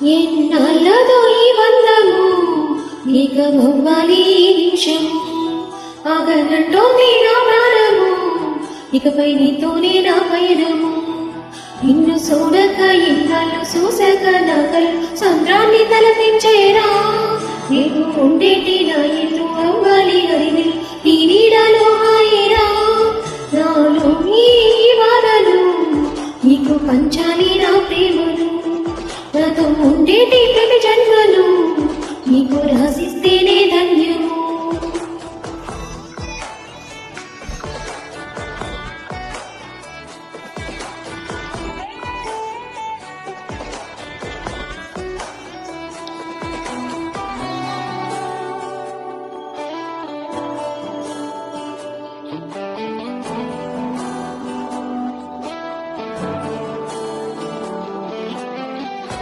ఎన్నాళ్ళదో ఈ బంధము ఇక అవ్వాలి ఈ నిమిషము ఆగనంటోంది నా ప్రాణము ఇకపై నీతోనే నా పయనము నిన్ను చూడక ఇన్నాళ్ళు చూసాక నా కళ్ళు సంద్రాన్ని తలపించేరా నేను ఉండేటి నా ఇల్లు అవ్వాలి హరిని నీ నీడలో హాయిరా నాలో ఈ బాధలు నీకు పంచాలి నా ప్రేమలు నాతో ఉండేటి ప్రతి జన్మలు నీకు